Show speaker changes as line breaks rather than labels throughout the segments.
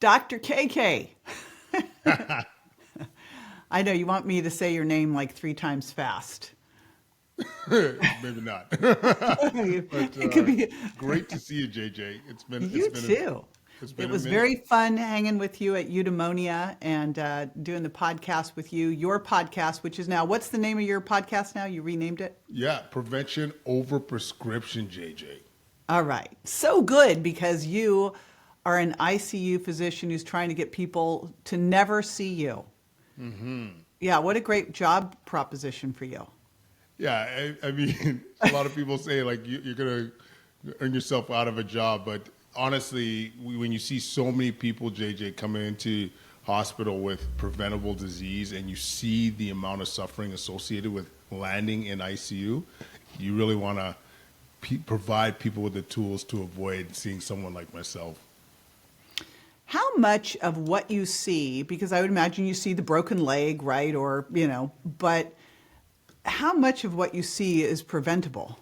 Dr. KK. I know you want me to say your name like 3 times fast.
Maybe not. But
It could be
great to see you, JJ.
you too.
It's
It
been a
was
minute.
very fun hanging with you at Eudaimonia and doing the podcast with you. Your podcast, which is now, what's the name of your podcast now? You renamed it?
Yeah, prevention over prescription, JJ.
All right. So good because you are an ICU physician who's trying to get people to never see you. Yeah, what a great job proposition for you.
Yeah, I mean, a lot of people say like you're gonna earn yourself out of a job, but honestly, when you see so many people, JJ, coming into hospital with preventable disease, and you see the amount of suffering associated with landing in ICU, you really want to provide people with the tools to avoid seeing someone like myself.
How much of what you see, because I would imagine you see the broken leg, right? Or, but how much of what you see is preventable?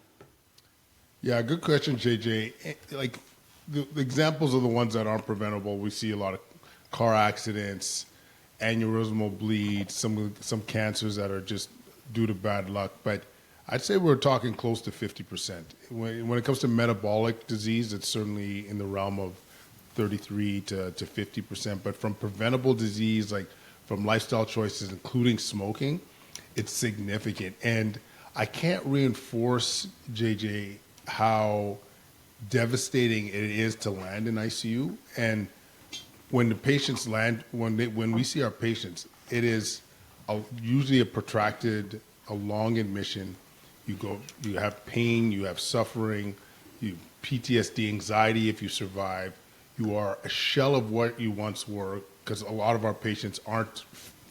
Yeah, good question, JJ. Like the examples are the ones that aren't preventable. We see a lot of car accidents, aneurysmal bleeds, some cancers that are just due to bad luck. But I'd say we're talking close to 50%. When it comes to metabolic disease, it's certainly in the realm of 33 to 50%. But from preventable disease, like from lifestyle choices, including smoking, it's significant. And I can't reinforce, JJ, how devastating it is to land in ICU. And when the patients land, when we see our patients, it is usually a protracted, a long admission. You have pain, you have suffering, you PTSD, anxiety if you survive. You are a shell of what you once were, because a lot of our patients aren't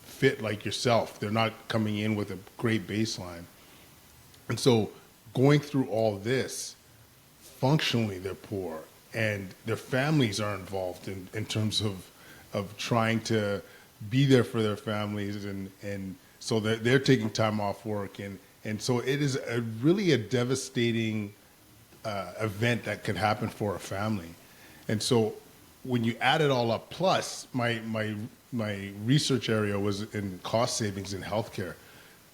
fit like yourself. They're not coming in with a great baseline. And so going through all this, functionally they're poor, and their families are involved in terms of trying to be there for their families, and so they're taking time off work, and so it is really a devastating event that can happen for a family. And so when you add it all up, plus my research area was in cost savings in healthcare.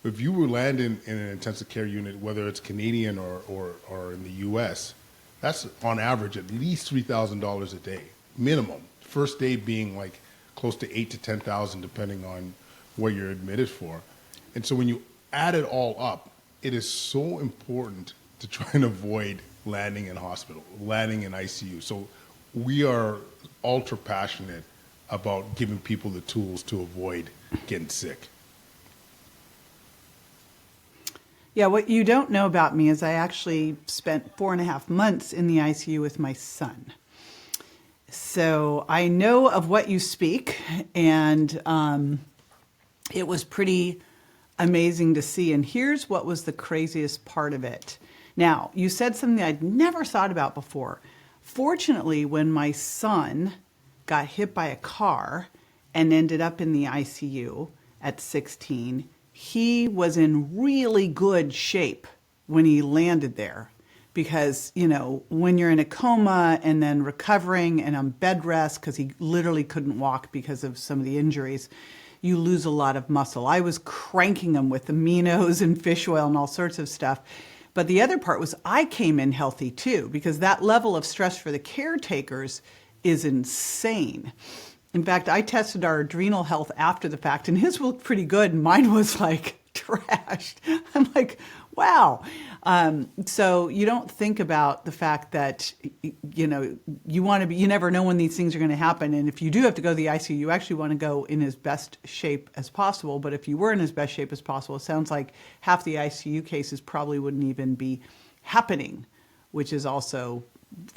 If you were land in an intensive care unit, whether it's Canadian or in the US, that's on average at least $3,000 a day, minimum. First day being like close to 8 to 10,000, depending on what you're admitted for. And so when you add it all up, it is so important to try and avoid landing in hospital, landing in ICU. So we are ultra passionate about giving people the tools to avoid getting sick.
Yeah, what you don't know about me is I actually spent 4.5 months in the ICU with my son. So I know of what you speak, and it was pretty amazing to see. And here's what was the craziest part of it. Now, you said something I'd never thought about before. Fortunately, when my son got hit by a car and ended up in the ICU at 16, he was in really good shape when he landed there. Because, when you're in a coma and then recovering and on bed rest, because he literally couldn't walk because of some of the injuries, you lose a lot of muscle. I was cranking him with aminos and fish oil and all sorts of stuff. But the other part was I came in healthy too, because that level of stress for the caretakers is insane. In fact, I tested our adrenal health after the fact, and his looked pretty good, and mine was like trashed. I'm like, wow. So you don't think about the fact that, you want to be, you never know when these things are going to happen. And if you do have to go to the ICU, you actually want to go in as best shape as possible. But if you were in as best shape as possible, it sounds like half the ICU cases probably wouldn't even be happening, which is also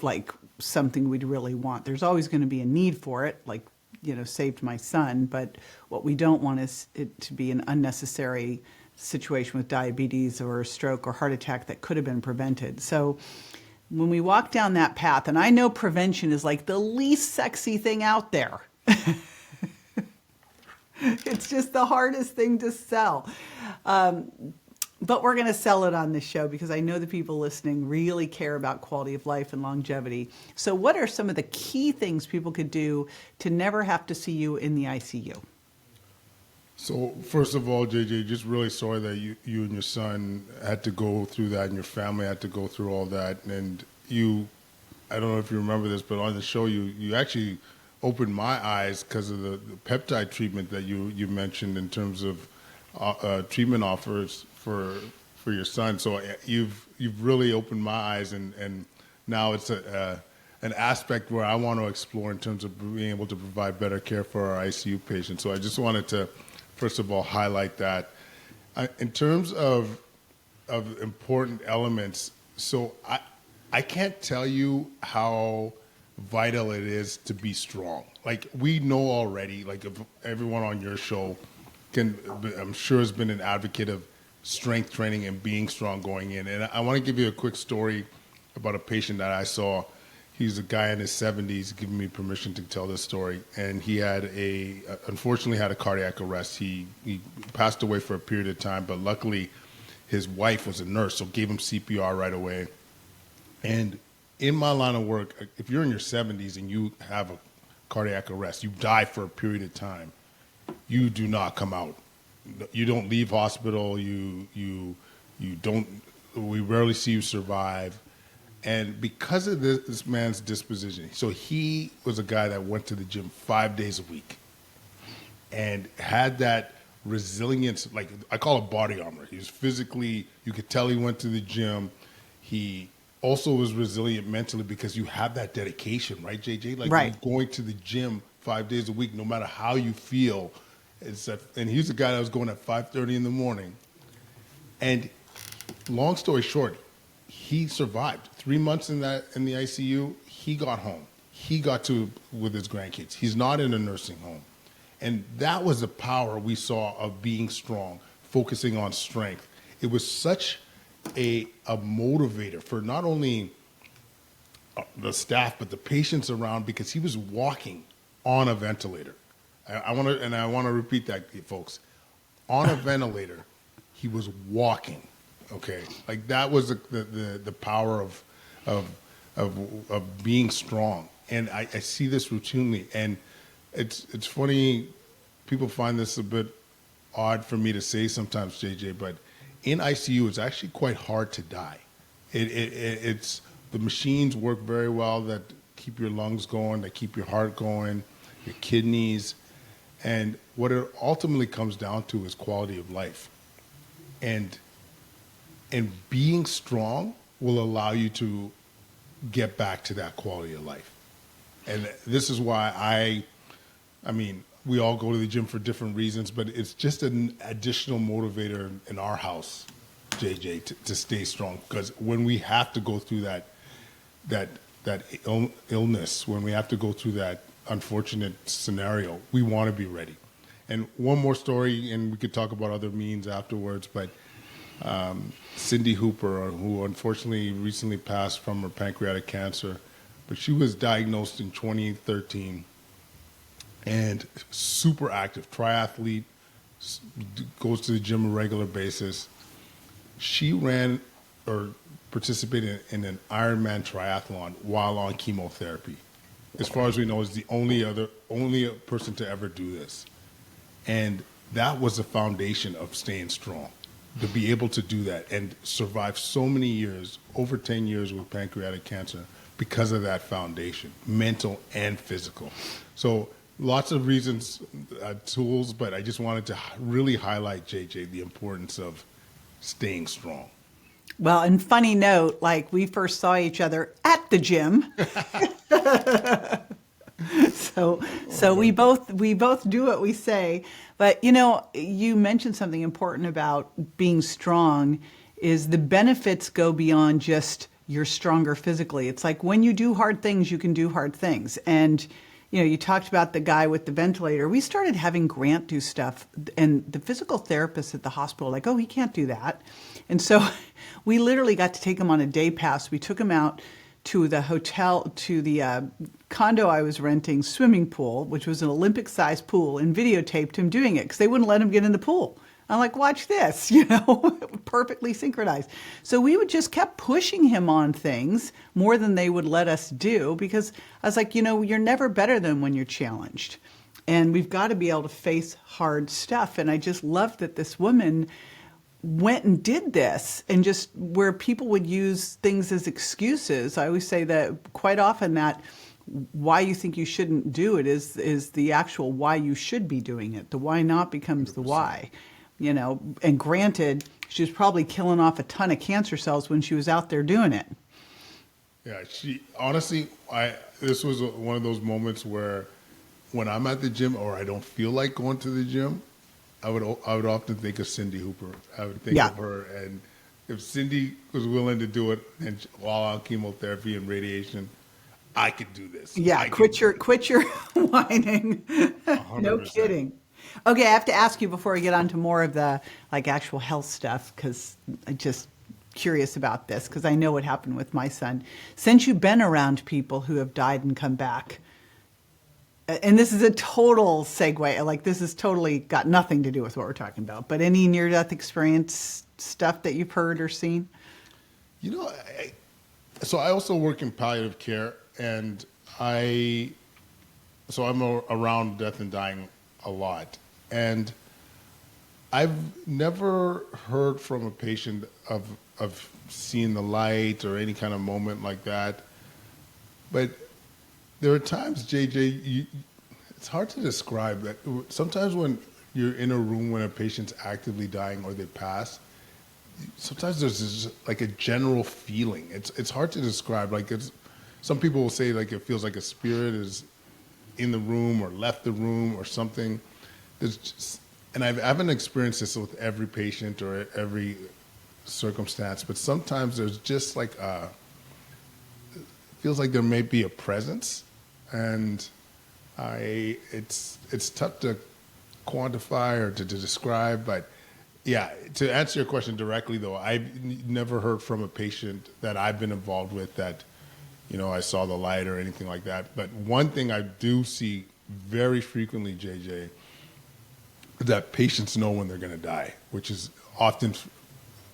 like something we'd really want. There's always going to be a need for it, like, saved my son. But what we don't want is it to be an unnecessary situation with diabetes or a stroke or heart attack that could have been prevented. So when we walk down that path, and I know prevention is like the least sexy thing out there. It's just the hardest thing to sell. But we're going to sell it on this show because I know the people listening really care about quality of life and longevity. So what are some of the key things people could do to never have to see you in the ICU?
So first of all, JJ, just really sorry that you and your son had to go through that and your family had to go through all that. And I don't know if you remember this, but on the show, you actually opened my eyes because of the peptide treatment that you mentioned in terms of treatment offers for your son. So you've really opened my eyes, and now it's an aspect where I want to explore in terms of being able to provide better care for our ICU patients. So I just wanted to, first of all, highlight that. In terms of important elements, so I can't tell you how vital it is to be strong. Like, we know already, like, if everyone on your show I'm sure has been an advocate of strength training and being strong going in. And I want to give you a quick story about a patient that I saw. He's a guy in his 70s, giving me permission to tell this story. And he had unfortunately had a cardiac arrest. He passed away for a period of time, but luckily his wife was a nurse, so gave him CPR right away. And in my line of work, if you're in your 70s and you have a cardiac arrest, you die for a period of time, you do not come out. You don't leave hospital. We rarely see you survive. And because of this man's disposition, so he was a guy that went to the gym 5 days a week and had that resilience, like I call it body armor. He was physically, you could tell he went to the gym. He also was resilient mentally because you have that dedication, right, JJ? Like,
right.
You're going to the gym 5 days a week, no matter how you feel. And he's the guy that was going at 5:30 in the morning. And long story short, he survived 3 months in the ICU. He got home. He got to with his grandkids. He's not in a nursing home. And that was the power we saw of being strong, focusing on strength. It was such a motivator for not only the staff, but the patients around, because he was walking on a ventilator. I want to repeat that, folks. On a ventilator, he was walking. Okay, like that was the power of being strong. And I see this routinely, and it's funny. People find this a bit odd for me to say sometimes, JJ, but in ICU, it's actually quite hard to die. It's the machines work very well that keep your lungs going, that keep your heart going, your kidneys. And what it ultimately comes down to is quality of life. And being strong will allow you to get back to that quality of life. And this is why I mean, we all go to the gym for different reasons, but it's just an additional motivator in our house, JJ, to stay strong. Because when we have to go through that illness, when we have to go through that unfortunate scenario, we want to be ready. And one more story, and we could talk about other means afterwards, but Cindy Hooper, who unfortunately recently passed from her pancreatic cancer, but she was diagnosed in 2013 and super active, triathlete, goes to the gym on a regular basis. She ran or participated in an Ironman triathlon while on chemotherapy. As far as we know, is the only person to ever do this. And that was the foundation of staying strong, to be able to do that and survive so many years, over 10 years with pancreatic cancer, because of that foundation, mental and physical. So lots of reasons, tools, but I just wanted to really highlight, JJ, the importance of staying strong.
Well, and funny note, like we first saw each other at the gym. So we both do what we say. But you mentioned something important about being strong is the benefits go beyond just you're stronger physically. It's like when you do hard things, you can do hard things. And you talked about the guy with the ventilator. We started having Grant do stuff, and the physical therapists at the hospital were like, oh, he can't do that. And so we literally got to take him on a day pass. We took him out to the hotel, to the condo I was renting, swimming pool, which was an Olympic-sized pool, and videotaped him doing it because they wouldn't let him get in the pool. I'm like, watch this, you know, perfectly synchronized. So we would just kept pushing him on things more than they would let us do, because I was like, you know, you're never better than when you're challenged. And we've got to be able to face hard stuff. And I just love that this woman went and did this, and just where people would use things as excuses. I always say that quite often that why you think you shouldn't do it is the actual why you should be doing it. The why not becomes the
100%.
why, you know. And granted, she was probably killing off a ton of cancer cells when she was out there doing it.
Yeah, she honestly, this was one of those moments where when I'm at the gym or I don't feel like going to the gym, I would often think of Cindy Hooper. I would think
Yeah.
of her, and if Cindy was willing to do it and while on chemotherapy and radiation, I could do this.
Yeah,
I
quit your whining. No
100%.
kidding. Okay, I have to ask you before we get on to more of the like actual health stuff, because I'm just curious about this, because I know what happened with my son. Since you've been around people who have died and come back, and this is a total segue, like this has totally got nothing to do with what we're talking about, but any near-death experience stuff that you've heard or seen?
You know, so I also work in palliative care, and I'm around death and dying a lot, and I've never heard from a patient of seeing the light or any kind of moment like that. But there are times, JJ, it's hard to describe that. Sometimes when you're in a room when a patient's actively dying or they pass, sometimes there's this, like a general feeling. It's hard to describe. Like some people will say like it feels like a spirit is in the room or left the room or something. And I haven't experienced this with every patient or every circumstance, but sometimes there's just like it feels like there may be a presence, and it's tough to quantify or to describe, but yeah, to answer your question directly though, I've never heard from a patient that I've been involved with that, you know, I saw the light or anything like that. But one thing I do see very frequently, JJ, that patients know when they're going to die, which is often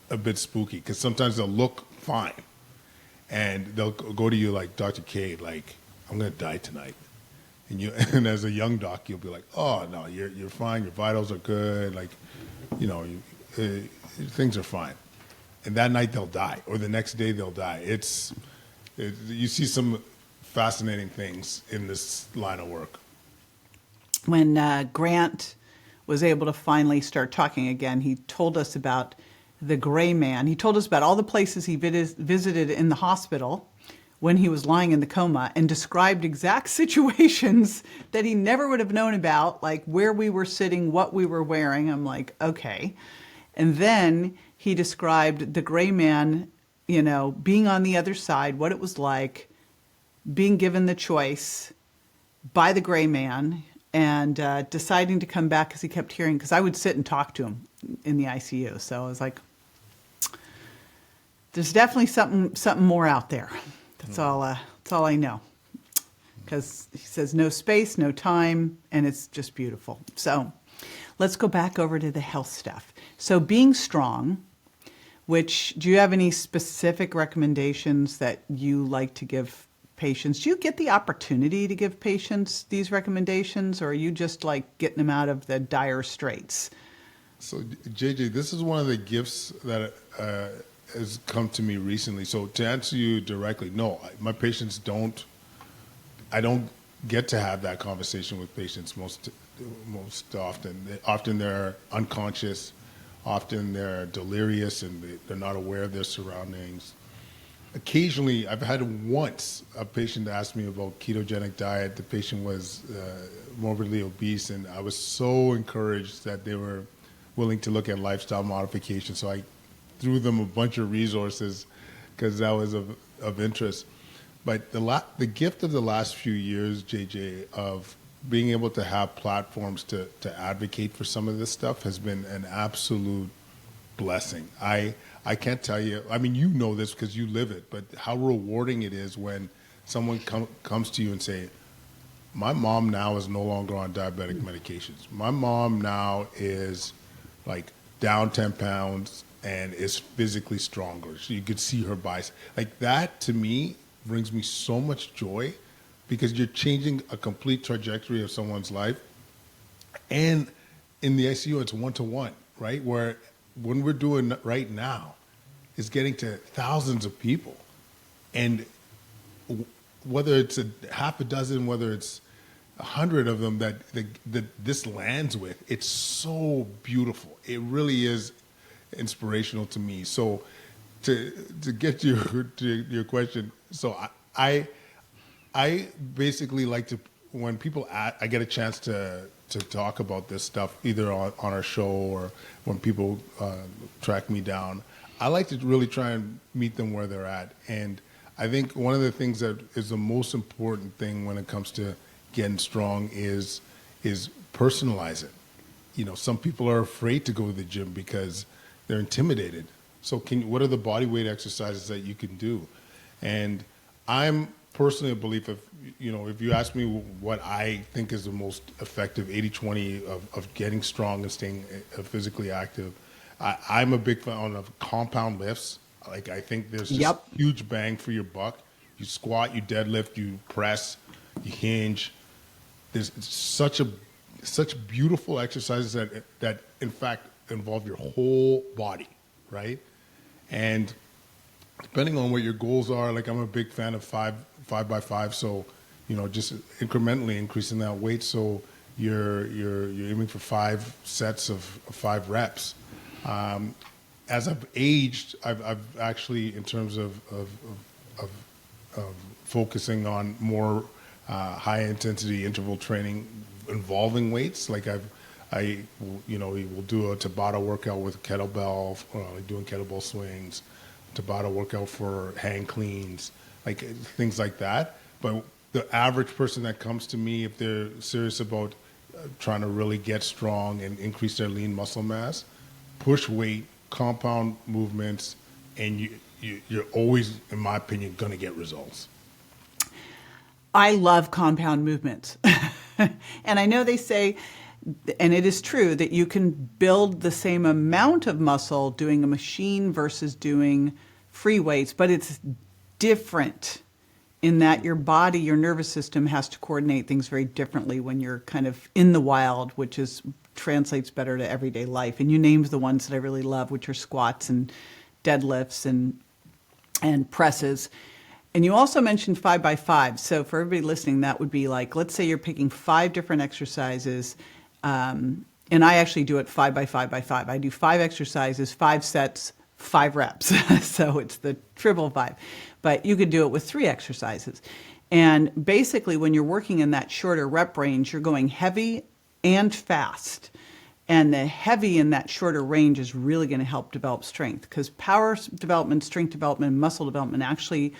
a bit spooky, because sometimes they'll look fine and they'll go to you like, Dr. K, like, I'm going to die tonight. And as a young doc, you'll be like, oh, no, you're fine. Your vitals are good. Like, you know, things are fine. And that night they'll die, or the next day they'll die. You see some fascinating things in this line of work.
When Grant was able to finally start talking again, he told us about the gray man. He told us about all the places he visited in the hospital when he was lying in the coma, and described exact situations that he never would have known about, like where we were sitting, what we were wearing. I'm like, okay. And then he described the gray man, you know, being on the other side, what it was like, being given the choice by the gray man, and deciding to come back because he kept hearing, because I would sit and talk to him in the ICU. So I was like, there's definitely something more out there. That's all I know. Because he says no space, no time, and it's just beautiful. So let's go back over to the health stuff. So being strong, which, do you have any specific recommendations that you like to give patients? Do you get the opportunity to give patients these recommendations, or are you just like getting them out of the dire straits?
So, JJ, this is one of the gifts that has come to me recently. So to answer you directly, no, my patients I don't get to have that conversation with patients most often. Often they're unconscious, often they're delirious, and they're not aware of their surroundings. Occasionally, I've had once a patient ask me about ketogenic diet. The patient was morbidly obese, and I was so encouraged that they were willing to look at lifestyle modification. So I threw them a bunch of resources because that was of interest. But the gift of the last few years, JJ, of being able to have platforms to advocate for some of this stuff has been an absolute blessing. I can't tell you, I mean, you know this because you live it, but how rewarding it is when someone comes to you and say, my mom now is no longer on diabetic medications. My mom now is like down 10 pounds and is physically stronger. So you could see her bicep. Like that to me brings me so much joy because you're changing a complete trajectory of someone's life. And in the ICU, it's one-to-one, right? Where when we're doing right now is getting to thousands of people. And whether it's a half a dozen, whether it's 100 of them that this lands with, it's so beautiful. It really is inspirational to me. So to get to your question, so I basically like to, when people I get a chance to talk about this stuff either on our show or when people track me down, I like to really try and meet them where they're at. And I think one of the things that is the most important thing when it comes to getting strong is personalize it. You know, some people are afraid to go to the gym because they're intimidated. So what are the body weight exercises that you can do? And I'm personally a believer, if you ask me what I think is the most effective 80-20 of getting strong and staying physically active, I'm a big fan of compound lifts. Like I think there's just huge bang for your buck. You squat, you deadlift, you press, you hinge. There's such beautiful exercises that in fact involve your whole body, right? And depending on what your goals are, like I'm a big fan of 5x5, so just incrementally increasing that weight. So you're aiming for 5 sets of 5 reps. As I've aged, I've actually, in terms of focusing on more high intensity interval training involving weights, like we will do a Tabata workout with kettlebell, like doing kettlebell swings, Tabata workout for hang cleans, like things like that. But the average person that comes to me, if they're serious about trying to really get strong and increase their lean muscle mass, push weight, compound movements, and you're always, in my opinion, going to get results.
I love compound movements. And I know they say, and it is true, that you can build the same amount of muscle doing a machine versus doing free weights, but it's different in that your body, your nervous system has to coordinate things very differently when you're kind of in the wild, which translates better to everyday life. And you named the ones that I really love, which are squats and deadlifts and presses. And you also mentioned 5x5. So for everybody listening, that would be like, let's say you're picking 5 different exercises. And I actually do it 5x5x5. I do 5 exercises, 5 sets, 5 reps. So it's the triple 5. But you could do it with 3 exercises. And basically, when you're working in that shorter rep range, you're going heavy and fast. And the heavy in that shorter range is really going to help develop strength, because power development, strength development, muscle development, actually,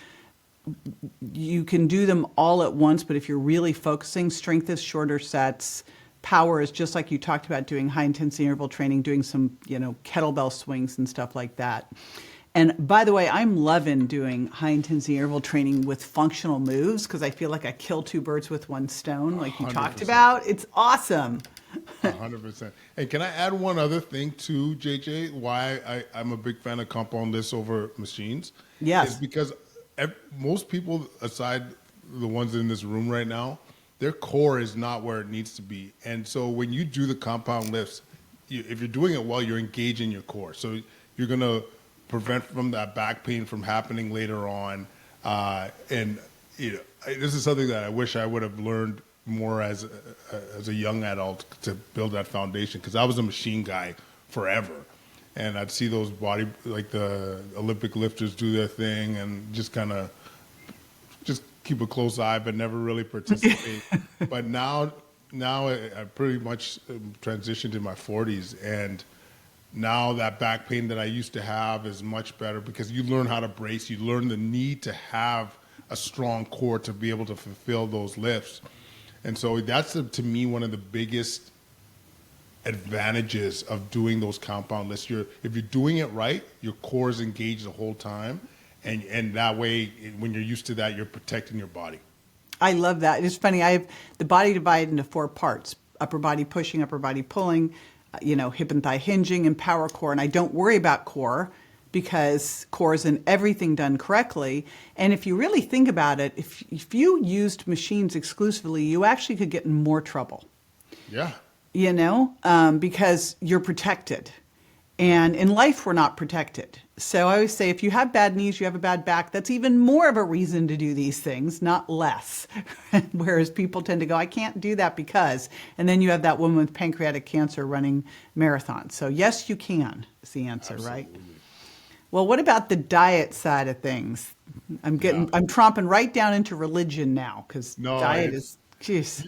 you can do them all at once. But if you're really focusing, strength is shorter sets. Power is just like you talked about, doing high intensity interval training, doing some, kettlebell swings and stuff like that. And by the way, I'm loving doing high intensity interval training with functional moves, because I feel like I kill 2 birds with 1 stone, like you
100%.
talked about. It's awesome.
100%. And can I add one other thing too, JJ, why I'm a big fan of compound lifts over machines?
Yes.
Is because most people, aside the ones in this room right now, their core is not where it needs to be. And so when you do the compound lifts, if you're doing it well, you're engaging your core. So you're going to prevent from that back pain from happening later on. And this is something that I wish I would have learned more as a young adult, to build that foundation, because I was a machine guy forever. And I'd see those like the Olympic lifters do their thing and just kind of just keep a close eye, but never really participate. But now I pretty much transitioned in my 40s, and now that back pain that I used to have is much better, because you learn how to brace. You learn the need to have a strong core to be able to fulfill those lifts. And so that's, to me, one of the biggest advantages of doing those compound lifts. If you're doing it right, your core is engaged the whole time. And that way, when you're used to that, you're protecting your body.
I love that. It's funny. I have the body divided into 4 parts: upper body pushing, upper body pulling, hip and thigh hinging and power core. And I don't worry about core because core is in everything done correctly. And if you really think about it, if you used machines exclusively, you actually could get in more trouble.
Yeah.
Because you're protected. And in life, we're not protected. So I always say, if you have bad knees, you have a bad back, that's even more of a reason to do these things, not less. Whereas people tend to go, I can't do that because, and then you have that woman with pancreatic cancer running marathons. So yes, you can, is the answer, right? Well, what about the diet side of things? I'm tromping right down into religion now because diet is, geez.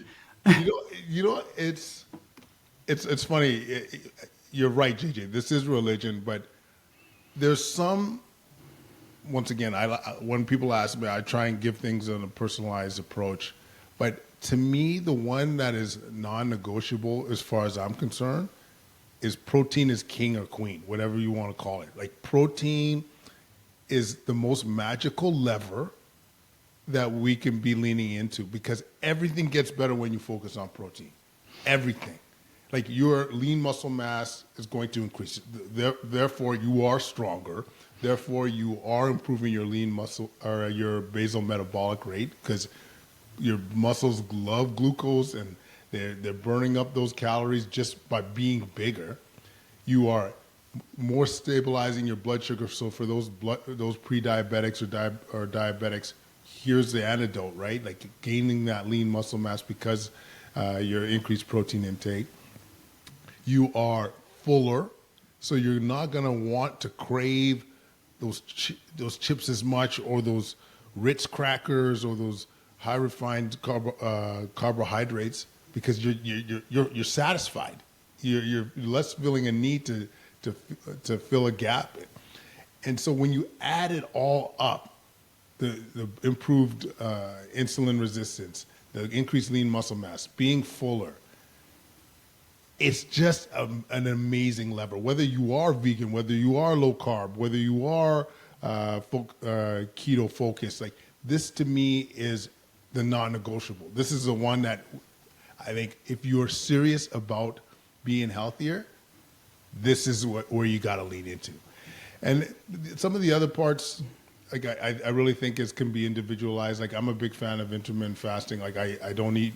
It's funny. You're right, JJ. This is religion, but there's some. Once again, when people ask me, I try and give things in a personalized approach. But to me, the one that is non-negotiable, as far as I'm concerned, is protein is king or queen, whatever you want to call it. Like protein is the most magical lever that we can be leaning into because everything gets better when you focus on protein. Everything. Like your lean muscle mass is going to increase. Therefore, you are stronger. Therefore, you are improving your lean muscle or your basal metabolic rate because your muscles love glucose and they're burning up those calories just by being bigger. You are more stabilizing your blood sugar. So for those pre-diabetics or diabetics, here's the antidote, right? Like gaining that lean muscle mass because your increased protein intake. You are fuller, so you're not going to want to crave those chips as much or those Ritz crackers or those high refined carbohydrates because you're satisfied. You're less feeling a need to fill a gap. And so when you add it all up, the improved insulin resistance, the increased lean muscle mass, being fuller, it's just an amazing lever. Whether you are vegan, whether you are low carb, whether you are keto focused, like this to me is the non-negotiable. This is the one that I think if you're serious about being healthier, this is where you got to lean into. And some of the other parts, like I really think can be individualized. Like I'm a big fan of intermittent fasting. Like I don't eat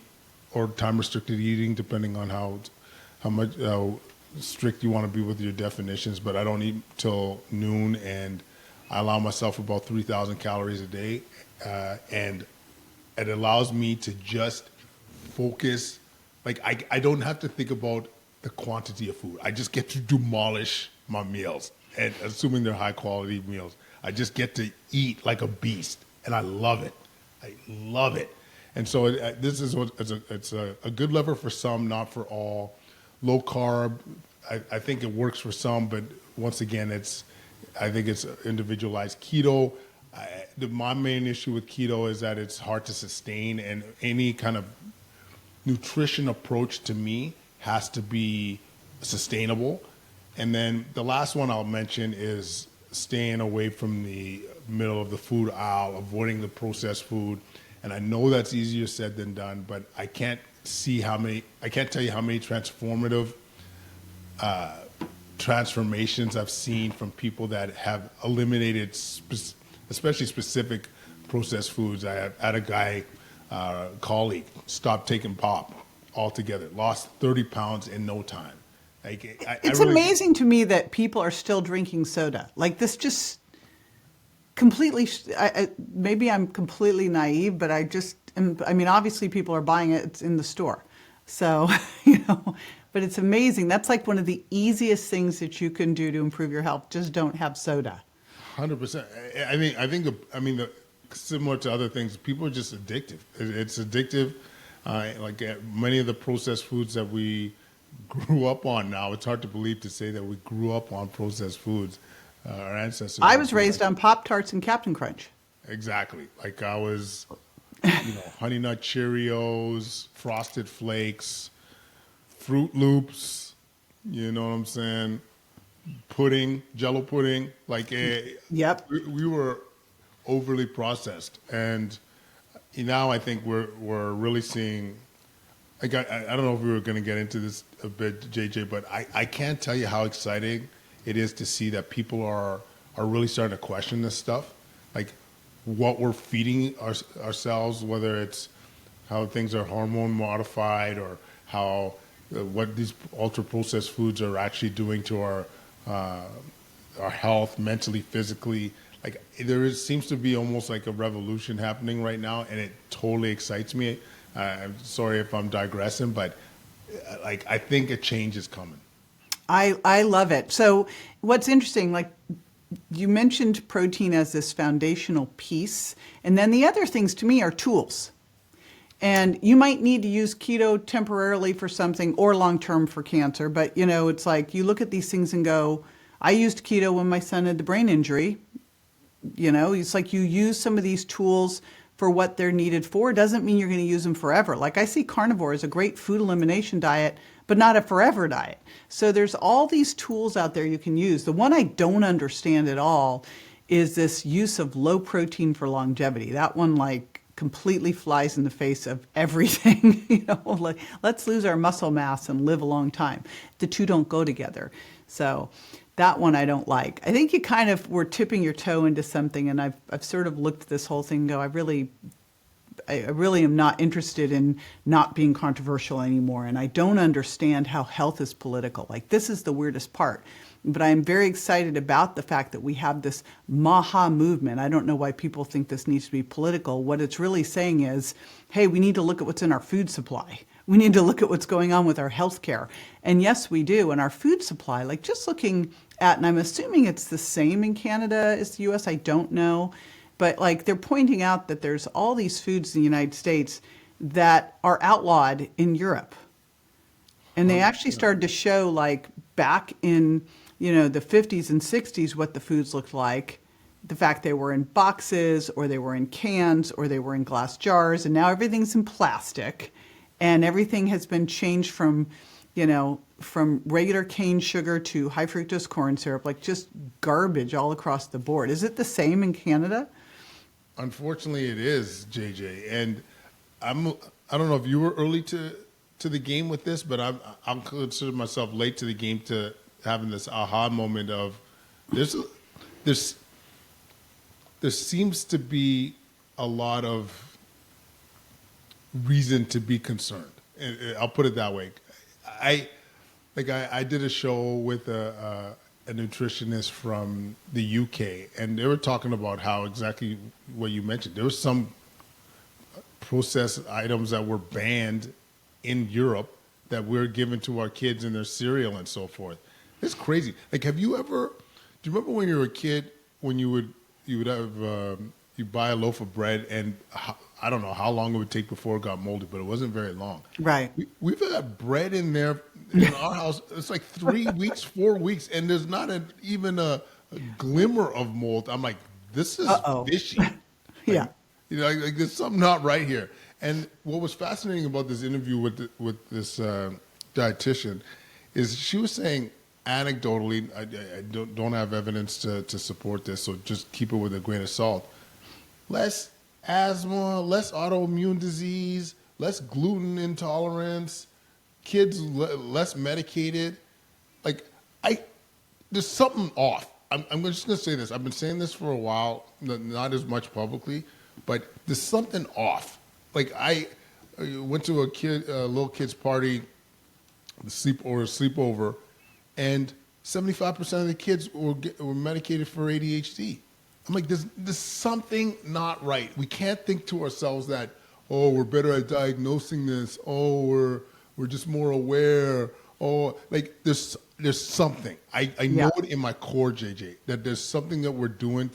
or time restricted eating depending on how strict you want to be with your definitions, but I don't eat till noon and I allow myself about 3,000 calories a day. And it allows me to just focus. Like I don't have to think about the quantity of food. I just get to demolish my meals and assuming they're high quality meals. I just get to eat like a beast and I love it. I love it. And so it's a good lever for some, not for all. Low carb, I think it works for some, but once again, I think it's individualized. Keto, my main issue with keto is that it's hard to sustain, and any kind of nutrition approach to me has to be sustainable. And then the last one I'll mention is staying away from the middle of the food aisle, avoiding the processed food. And I know that's easier said than done, but I can't tell you how many transformative transformations I've seen from people that have eliminated especially specific processed foods. I had a guy, colleague, stopped taking pop altogether, lost 30 pounds in no time. Like,
it's amazing to me that people are still drinking soda. Like this just completely, maybe I'm completely naive, but obviously people are buying it, it's in the store. So, but it's amazing. That's like one of the easiest things that you can do to improve your health. Just don't have soda.
100%. I think similar to other things, people are just addictive. It's addictive. Like many of the processed foods that we grew up on now, it's hard to believe to say that we grew up on processed foods. Our ancestors.
I was raised on Pop-Tarts and Captain Crunch.
Exactly. Like I was, Honey Nut Cheerios, Frosted Flakes, Fruit Loops, you know what I'm saying? Pudding, Jello pudding. Like,
yep.
We were overly processed. And now I think we're really seeing like I don't know if we were going to get into this a bit, JJ, but I can't tell you how exciting it is to see that people are really starting to question this stuff, like what we're feeding ourselves, whether it's how things are hormone modified or how what these ultra processed foods are actually doing to our health, mentally, physically. Like seems to be almost like a revolution happening right now, and it totally excites me. I'm sorry if I'm digressing, but like I think a change is coming.
I love it. So what's interesting, like you mentioned protein as this foundational piece, and then the other things to me are tools. And you might need to use keto temporarily for something or long-term for cancer, but it's like you look at these things and go, I used keto when my son had the brain injury. It's like you use some of these tools for what they're needed for. Doesn't mean you're going to use them forever. Like I see carnivore as a great food elimination diet, but not a forever diet. So there's all these tools out there you can use. The one I don't understand at all is this use of low protein for longevity. That one like completely flies in the face of everything. Like let's lose our muscle mass and live a long time. The two don't go together. So that one I don't like. I think you kind of were tipping your toe into something, and I've sort of looked at this whole thing and go, I really am not interested in not being controversial anymore, and I don't understand how health is political. Like this is the weirdest part. But I'm very excited about the fact that we have this MAHA movement. I don't know why people think this needs to be political. What it's really saying is, hey, we need to look at what's in our food supply. We need to look at what's going on with our healthcare. And yes, we do. And our food supply, like just looking at, and I'm assuming it's the same in Canada as the US, I don't know. But like they're pointing out that there's all these foods in the United States that are outlawed in Europe. And they actually started to show like back in, the 50s and 60s what the foods looked like. The fact they were in boxes or they were in cans or they were in glass jars. And now everything's in plastic. And everything has been changed from regular cane sugar to high fructose corn syrup, like just garbage all across the board. Is it the same in Canada?
Unfortunately, it is, JJ. And I don't know if you were early to the game with this, but I'm consider myself late to the game to having this aha moment of there seems to be a lot of reason to be concerned. And I'll put it that way. I did a show with a nutritionist from the UK, and they were talking about how exactly what you mentioned. There were some processed items that were banned in Europe that we're giving to our kids in their cereal and so forth. It's crazy. Like, do you remember when you were a kid, when you would have you buy a loaf of bread, and I don't know how long it would take before it got moldy, but it wasn't very long.
Right.
We've had bread in there in our house. It's like 3 weeks, 4 weeks, and there's not even a glimmer of mold. I'm like, this is fishy.
Yeah.
Like there's something not right here. And what was fascinating about this interview with this dietitian is she was saying, anecdotally, I don't have evidence to support this, so just keep it with a grain of salt. Less asthma, less autoimmune disease, less gluten intolerance, kids less medicated. Like, there's something off. I'm just going to say this. I've been saying this for a while, not as much publicly, but there's something off. Like, I went to a little kid's party, sleepover, and 75% of the kids were medicated for ADHD. I'm like, there's something not right. We can't think to ourselves that, oh, we're better at diagnosing this. Oh, we're just more aware. Oh, like there's something. I know it in my core, JJ, that there's something that we're doing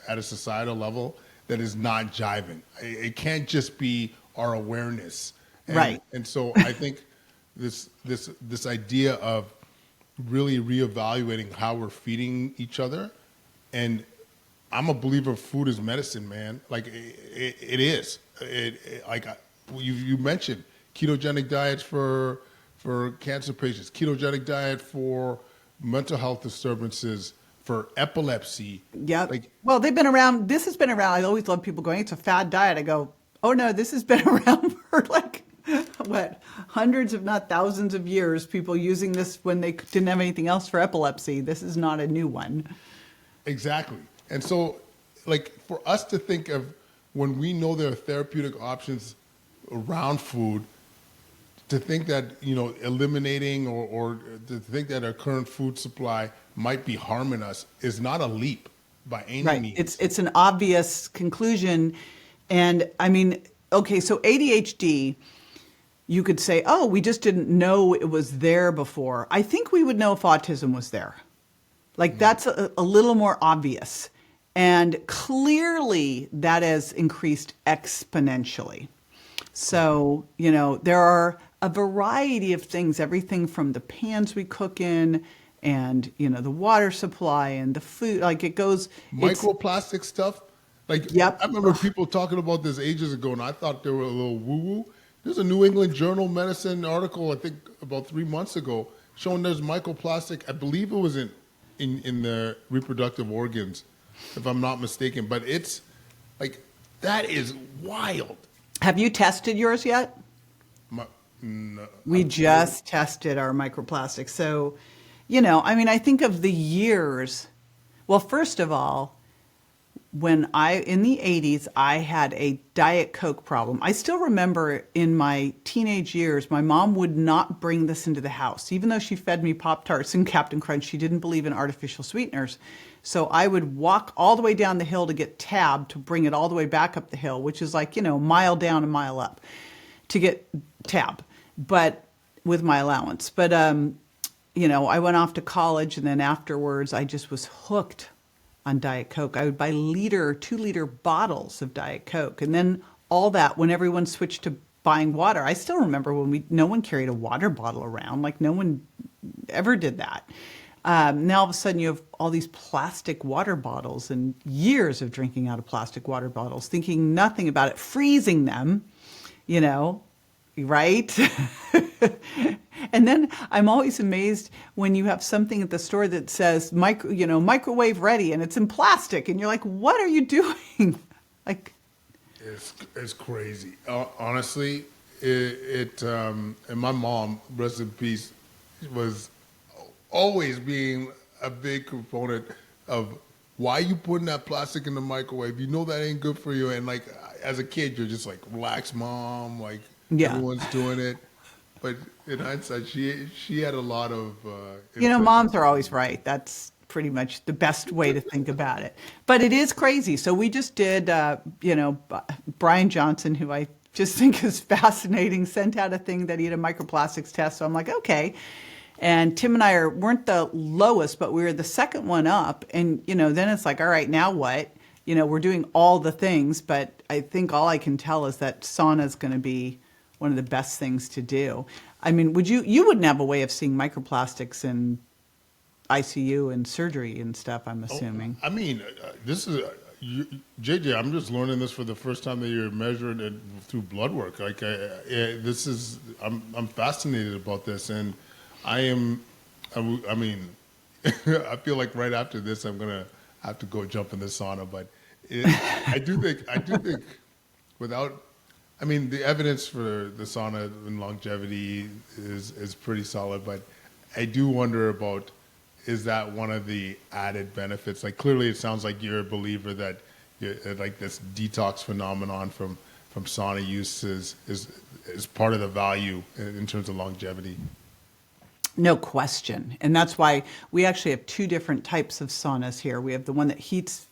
at a societal level that is not jiving. It can't just be our awareness.
Right.
And so I think this idea of really reevaluating how we're feeding each other, and I'm a believer food is medicine, man. Like it is. You mentioned ketogenic diets for cancer patients, ketogenic diet for mental health disturbances, for epilepsy.
Yeah. Well, they've been around. This has been around. I always love people going, it's a fad diet. I go, oh no, this has been around for like what, hundreds, if not thousands of years, people using this when they didn't have anything else for epilepsy. This is not a new one.
Exactly. And so, like, for us to think of when we know there are therapeutic options around food, to think that, eliminating or to think that our current food supply might be harming us is not a leap by any means.
It's an obvious conclusion. And I mean, okay, so ADHD, you could say, oh, we just didn't know it was there before. I think we would know if autism was there. Like, that's a little more obvious. And clearly that has increased exponentially. So, there are a variety of things, everything from the pans we cook in and, the water supply and the food, like it goes.
Microplastic stuff. Like,
yep.
I remember people talking about this ages ago, and I thought they were a little woo-woo. There's a New England Journal of Medicine article, I think about 3 months ago, showing there's microplastic. I believe it was in the reproductive organs, if I'm not mistaken. But it's like, that is wild.
Have you tested yours yet?
No,
we just tested our microplastics. So, I think of the years. Well, first of all, in the 80s, I had a Diet Coke problem. I still remember in my teenage years, my mom would not bring this into the house. Even though she fed me Pop-Tarts and Captain Crunch, she didn't believe in artificial sweeteners. So I would walk all the way down the hill to get Tab to bring it all the way back up the hill, which is like, a mile down, a mile up to get Tab, but with my allowance. But, I went off to college, and then afterwards I just was hooked on Diet Coke. I would buy 2-liter bottles of Diet Coke. And then all that, when everyone switched to buying water, I still remember when no one carried a water bottle around, like no one ever did that. Now all of a sudden you have all these plastic water bottles and years of drinking out of plastic water bottles, thinking nothing about it, freezing them, right? And then I'm always amazed when you have something at the store that says microwave ready, and it's in plastic, and you're like, what are you doing? Like,
it's crazy. Honestly, and my mom, rest in peace, was always being a big component of why you putting that plastic in the microwave. You know that ain't good for you. And like, as a kid, you're just like, relax, mom. Like, everyone's doing it. But in hindsight, she had a lot of...
moms are always right. That's pretty much the best way to think about it. But it is crazy. So we just did, Brian Johnson, who I just think is fascinating, sent out a thing that he had a microplastics test. So I'm like, okay. And Tim and I weren't the lowest, but we were the second one up. And, then it's like, all right, now what? We're doing all the things. But I think all I can tell is that sauna is going to be one of the best things to do. I mean, you wouldn't have a way of seeing microplastics in ICU and surgery and stuff, I'm assuming.
I mean, this is, JJ, I'm just learning this for the first time that you're measuring it through blood work. Like, I'm fascinated about this. And I mean, I feel like right after this, I'm going to have to go jump in the sauna. But I do think without... I mean, the evidence for the sauna and longevity is pretty solid, but I do wonder about, is that one of the added benefits? Like, clearly it sounds like you're a believer that like this detox phenomenon from sauna use is part of the value in terms of longevity.
No question. And that's why we actually have 2 different types of saunas here. We have the one that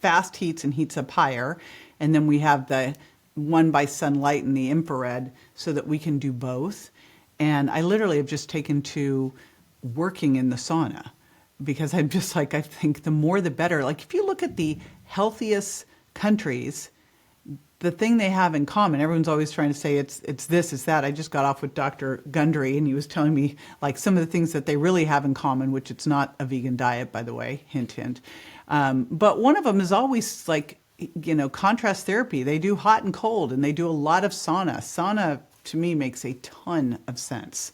fast heats and heats up higher, and then we have the one by sunlight and the infrared, so that we can do both. And I literally have just taken to working in the sauna, because I'm just like, I think the more the better. Like, if you look at the healthiest countries, the thing they have in common, everyone's always trying to say it's this, it's that. I just got off with Dr. Gundry, and he was telling me like some of the things that they really have in common, which it's not a vegan diet, by the way, hint, hint. But one of them is always like, contrast therapy. They do hot and cold, and they do a lot of sauna. Sauna, to me, makes a ton of sense.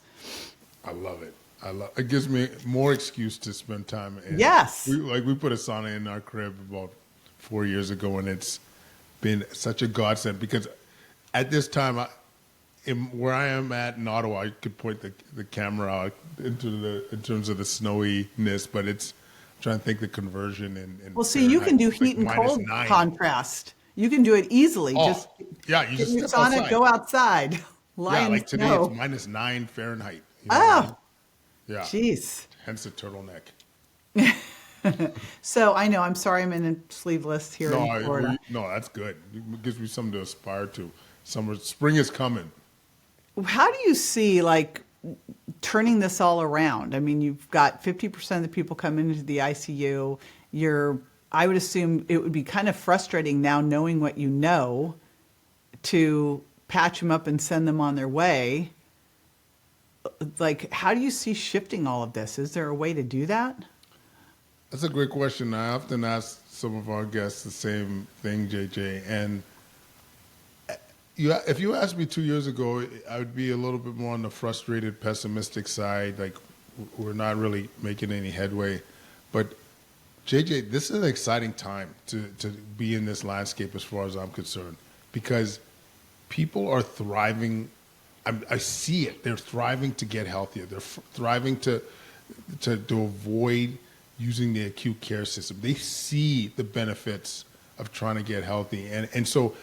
I love it. It gives me more excuse to spend time.
Yes.
We put a sauna in our crib about 4 years ago, and it's been such a godsend, because at this time, where I am at in Ottawa, I could point the camera out in terms of the snowiness, but it's I'm trying to think the conversion in
Well, see, you can do
Fahrenheit. It's like
heat and cold
-9.
contrast. You can do it easily.
Oh,
Just
yeah, you
get
just
in your
step
sauna,
outside.
go outside, lie
Yeah,
in the
like today it's
snow.
-9 Fahrenheit. You know what I mean?
Oh,
Yeah,
jeez.
hence the turtleneck.
So I know, I'm sorry I'm in a sleeveless here
No,
in Florida.
no, that's good. It gives me something to aspire to. Spring is coming.
How do you see like turning this all around? I mean, you've got 50% of the people coming into the ICU. I would assume it would be kind of frustrating now knowing what you know to patch them up and send them on their way. Like, how do you see shifting all of this? Is there a way to do that?
That's a great question. I often ask some of our guests the same thing, JJ. And if you asked me 2 years ago, I would be a little bit more on the frustrated, pessimistic side. Like, we're not really making any headway. But JJ, this is an exciting time to be in this landscape as far as I'm concerned, because people are thriving. I see it. They're thriving to get healthier. They're thriving to avoid using the acute care system. They see the benefits of trying to get healthy. And so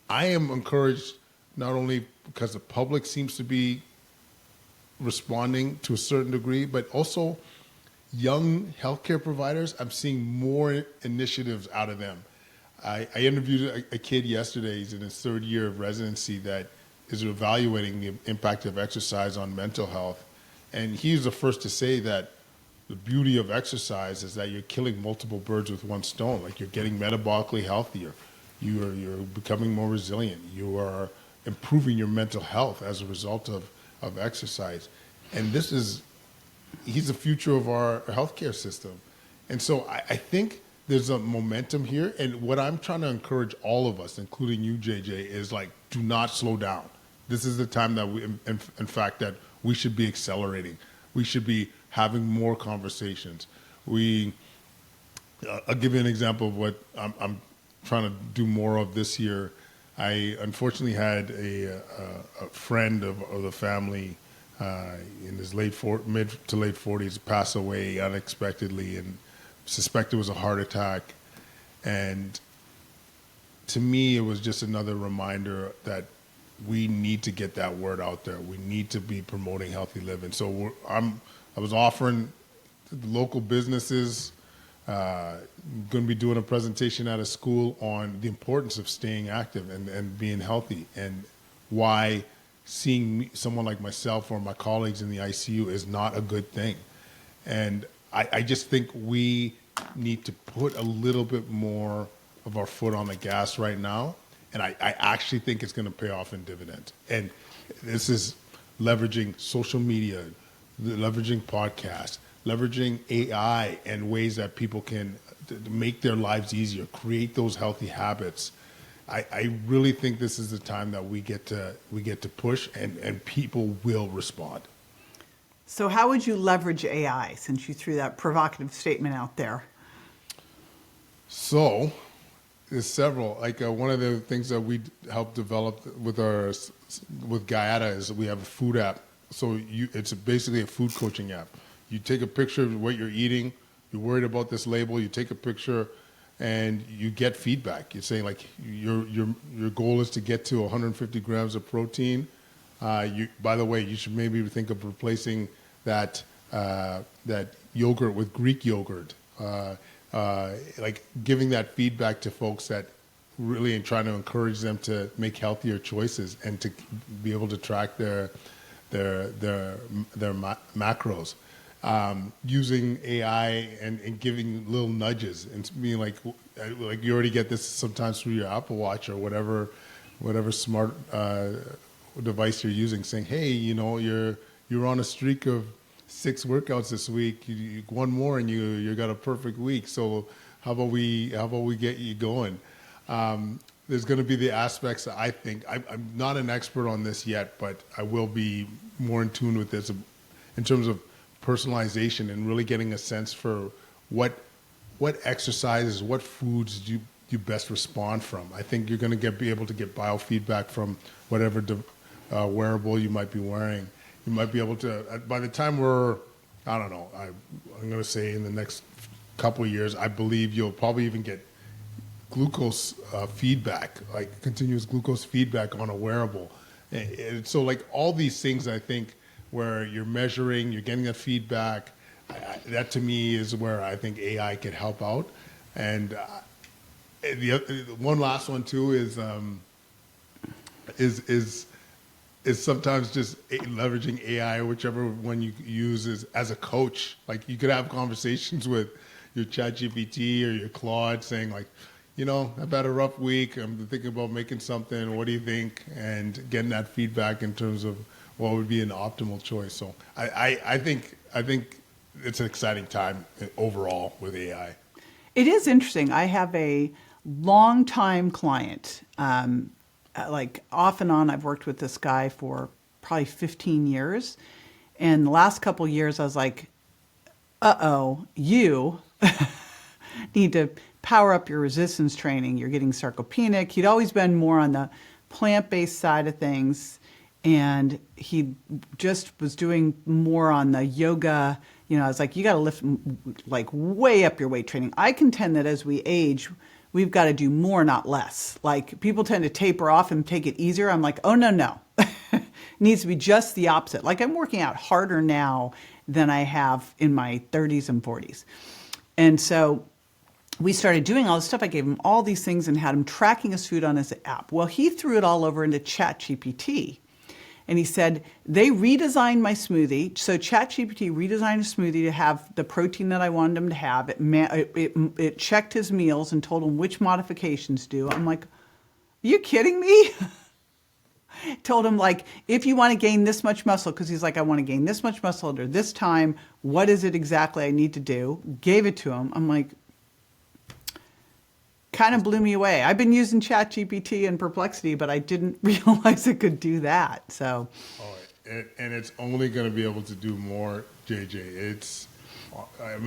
I am encouraged, not only because the public seems to be responding to a certain degree, but also young healthcare providers. I'm seeing more initiatives out of them. I interviewed a kid yesterday. He's in his third year of residency that is evaluating the impact of exercise on mental health. And he's the first to say that the beauty of exercise is that you're killing multiple birds with one stone. Like, you're getting metabolically healthier. You're becoming more resilient. You are improving your mental health as a result of exercise. And he's the future of our healthcare system. And so I think there's a momentum here. And what I'm trying to encourage all of us, including you, JJ, is like, do not slow down. This is the time that in fact, that we should be accelerating. We should be having more conversations. I'll give you an example of what I'm trying to do more of this year. I unfortunately had a friend of the family in his mid to late 40s pass away unexpectedly, and suspected it was a heart attack. And to me, it was just another reminder that we need to get that word out there. We need to be promoting healthy living. So I was offering the local businesses, going to be doing a presentation at a school on the importance of staying active and being healthy, and why seeing someone like myself or my colleagues in the ICU is not a good thing. And I just think we need to put a little bit more of our foot on the gas right now. And I actually think it's going to pay off in dividends. And this is leveraging social media, leveraging podcasts, leveraging AI and ways that people can make their lives easier, create those healthy habits. I really think this is the time that we get to push, and people will respond.
So how would you leverage AI, since you threw that provocative statement out there?
So there's several. Like, one of the things that we help develop with Guyata is we have a food app. So it's basically a food coaching app. You take a picture of what you're eating. You're worried about this label. You take a picture, and you get feedback. You're saying, like, your goal is to get to 150 grams of protein. By the way, you should maybe think of replacing that yogurt with Greek yogurt. Like, giving that feedback to folks that really, and trying to encourage them to make healthier choices and to be able to track their macros, using AI and giving little nudges and being like you already get this sometimes through your Apple Watch or whatever smart device you're using, saying, hey, you're on a streak of 6 workouts this week. One more and you got a perfect week. So how about we get you going? There's going to be the aspects that I think I'm not an expert on this yet, but I will be more in tune with this in terms of personalization and really getting a sense for what exercises, what foods do you best respond from. I think you're going to be able to get biofeedback from whatever wearable you might be wearing. You might be able to, by the time we're, I don't know, I'm going to say in the next couple of years, I believe you'll probably even get glucose feedback, like continuous glucose feedback on a wearable. And so like all these things, I think, where you're measuring, you're getting that feedback, that to me is where I think AI can help out. And one last one too is sometimes just leveraging AI, whichever one you use is as a coach. Like you could have conversations with your ChatGPT or your Claude saying like, I've had a rough week. I'm thinking about making something. What do you think? And getting that feedback in terms of what would be an optimal choice. So I think it's an exciting time overall with AI.
It is interesting. I have a longtime client. Like off and on, I've worked with this guy for probably 15 years. And the last couple of years, I was like, you need to power up your resistance training. You're getting sarcopenic. He'd always been more on the plant-based side of things. And he just was doing more on the yoga. I was like, you got to lift like way up your weight training. I contend that as we age, we've got to do more, not less. Like people tend to taper off and take it easier. I'm like, oh, no. It needs to be just the opposite. Like I'm working out harder now than I have in my 30s and 40s. And so we started doing all this stuff. I gave him all these things and had him tracking his food on his app. Well, he threw it all over into ChatGPT. And he said, they redesigned my smoothie. So ChatGPT redesigned a smoothie to have the protein that I wanted him to have. It checked his meals and told him which modifications to do. I'm like, are you kidding me? Told him, like, if you want to gain this much muscle, because he's like, I want to gain this much muscle under this time. What is it exactly I need to do? Gave it to him. I'm like, kind of blew me away. I've been using ChatGPT and Perplexity, but I didn't realize it could do that. So,
and it's only going to be able to do more, JJ.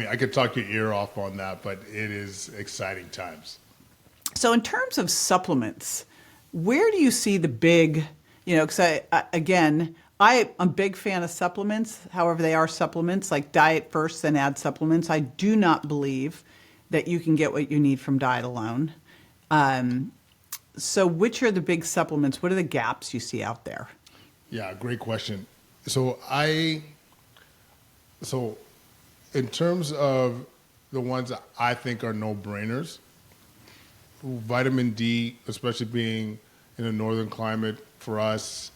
I could talk your ear off on that, but it is exciting times.
So in terms of supplements, where do you see the big, because I'm a big fan of supplements. However, they are supplements, like diet first, then add supplements. I do not believe that you can get what you need from diet alone. So which are the big supplements? What are the gaps you see out there?
Yeah, great question. So in terms of the ones that I think are no-brainers, vitamin D, especially being in a northern climate for us,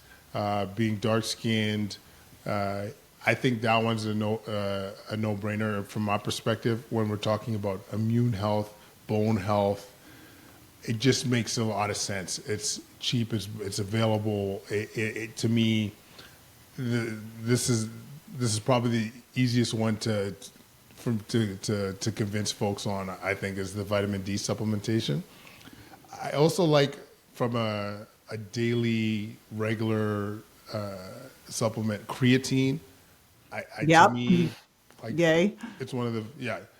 being dark-skinned, I think that one's a no-brainer from my perspective when we're talking about immune health, bone health. It just makes a lot of sense. It's cheap. It's available. To me, this is probably the easiest one to convince folks on. I think is the vitamin D supplementation. I also like from a daily regular supplement creatine.
Yep.
To me, like,
yay.
It's one of the,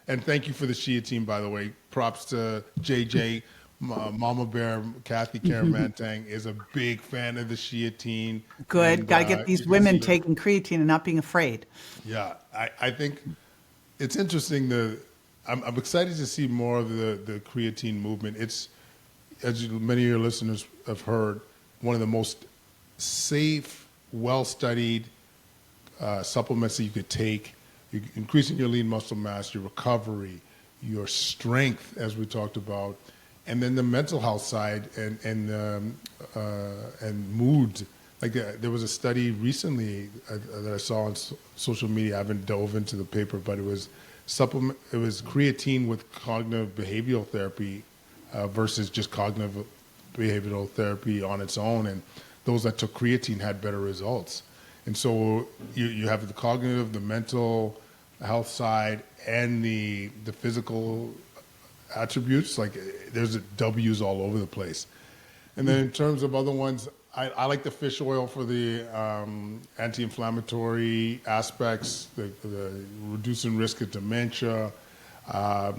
and thank you for the Shia team, by the way. Props to JJ, Mama Bear, Kwadwo Kyeremanteng is a big fan of the Shia team.
Good. Got to get these women taking creatine and not being afraid.
Yeah, I think it's interesting. I'm excited to see more of the creatine movement. It's, as many of your listeners have heard, one of the most safe, well-studied supplements that you could take. You're increasing your lean muscle mass, your recovery, your strength, as we talked about, and then the mental health side and mood. Like there was a study recently that I saw on social media. I haven't dove into the paper, but it was creatine with cognitive behavioral therapy versus just cognitive behavioral therapy on its own, and those that took creatine had better results. And so you have the cognitive, the mental health side, and the physical attributes. Like there's W's all over the place. And then in terms of other ones, I like the fish oil for the anti-inflammatory aspects, the reducing risk of dementia. I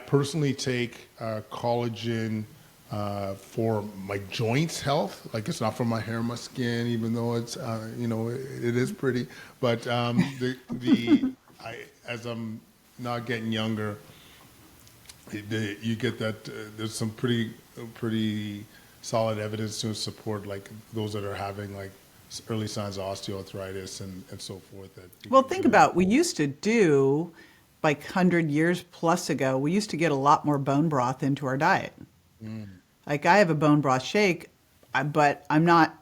personally take collagen for my joints health. Like it's not for my hair, my skin, even though it's it is pretty. But as I'm not getting younger, you get that there's some pretty solid evidence to support like those that are having like early signs of osteoarthritis and so forth.
Well, think about, we used to do, like 100 years plus ago, we used to get a lot more bone broth into our diet. Like I have a bone broth shake, but I'm not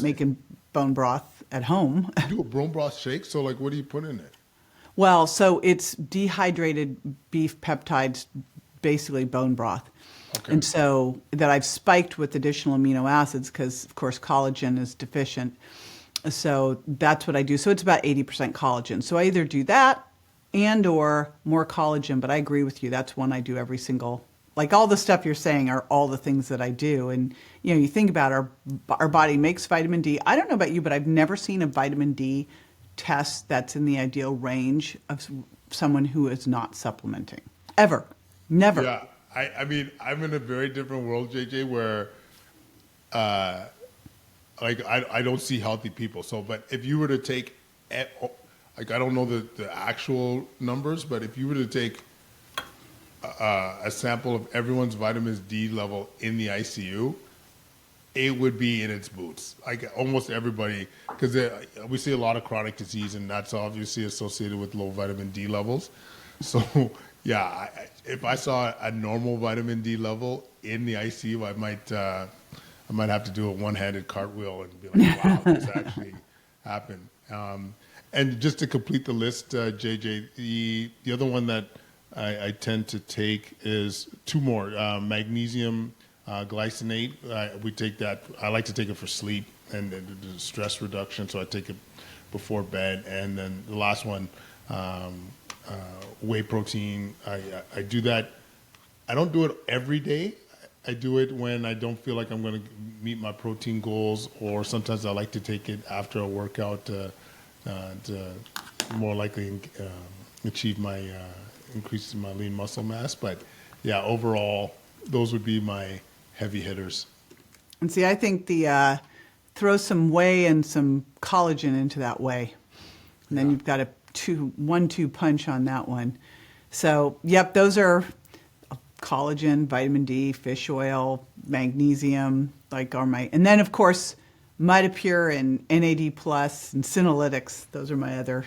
making bone broth at home.
You do a bone broth shake? So like what do you put in it?
Well, so it's dehydrated beef peptides, basically bone broth.
Okay.
And so that I've spiked with additional amino acids because, of course, collagen is deficient. So that's what I do. So it's about 80% collagen. So I either do that and or more collagen, but I agree with you. That's one I do every single, like all the stuff you're saying are all the things that I do. And, you know, you think about our body makes vitamin D. I don't know about you, but I've never seen a vitamin D test that's in the ideal range of someone who is not supplementing. Ever. Never.
Yeah. I mean, I'm in a very different world, JJ, where like I don't see healthy people. So, but if you were to take, like I don't know the actual numbers, but if you were to take a sample of everyone's vitamin D level in the ICU, it would be in its boots. Like almost everybody, because we see a lot of chronic disease, and that's obviously associated with low vitamin D levels. So, yeah, if I saw a normal vitamin D level in the ICU, I might have to do a one-handed cartwheel and be like, wow, this actually happened. And just to complete the list, JJ, the other one that I tend to take is two more, magnesium glycinate. We take that. I like to take it for sleep and stress reduction, so I take it before bed. And then the last one, whey protein. I do that. I don't do it every day. I do it when I don't feel like I'm going to meet my protein goals, or sometimes I like to take it after a workout to more likely achieve my increase in my lean muscle mass. But yeah, overall, those would be my heavy hitters.
And see, I think throw some whey and some collagen into that whey, and then you've got a 1-2 punch on that one. So, yep, those are collagen, vitamin D, fish oil, magnesium, like are my, and then of course, Mitapure and NAD plus and Senolytics. Those are my other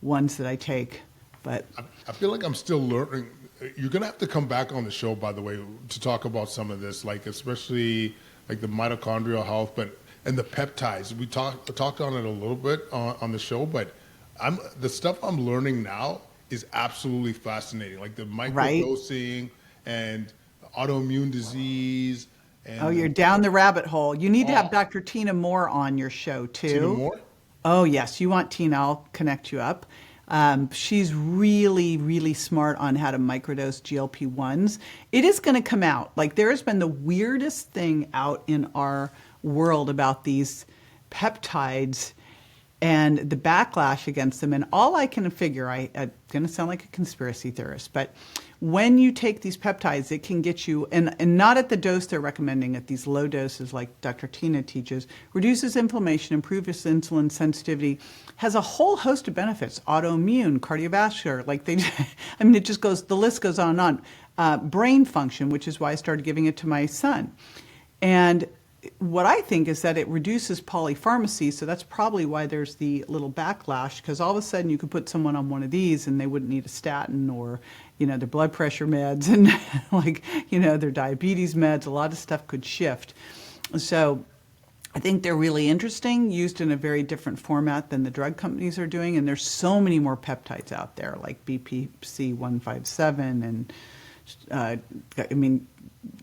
ones that I take. But
I feel like I'm still learning. You're going to have to come back on the show, by the way, to talk about some of this, like especially like the mitochondrial health, and the peptides. We talked on it a little bit on the show, but the stuff I'm learning now is absolutely fascinating. Like the microdosing and autoimmune disease. And
you're down the rabbit hole. You need to have Dr. Tina Moore on your show too.
Tina Moore?
Oh yes, you want Tina? I'll connect you up. She's really, really smart on how to microdose GLP-1s. It is going to come out. Like there has been the weirdest thing out in our world about these peptides and the backlash against them. And all I can figure, I'm going to sound like a conspiracy theorist, but when you take these peptides, it can get you, and not at the dose they're recommending, at these low doses like Dr. Tina teaches, reduces inflammation, improves insulin sensitivity, has a whole host of benefits, autoimmune, cardiovascular, like I mean, it just goes, the list goes on and on. Brain function, which is why I started giving it to my son. And what I think is that it reduces polypharmacy, so that's probably why there's the little backlash, because all of a sudden you could put someone on one of these and they wouldn't need a statin or, their blood pressure meds and their diabetes meds. A lot of stuff could shift. So I think they're really interesting, used in a very different format than the drug companies are doing, and there's so many more peptides out there, like BPC 157, and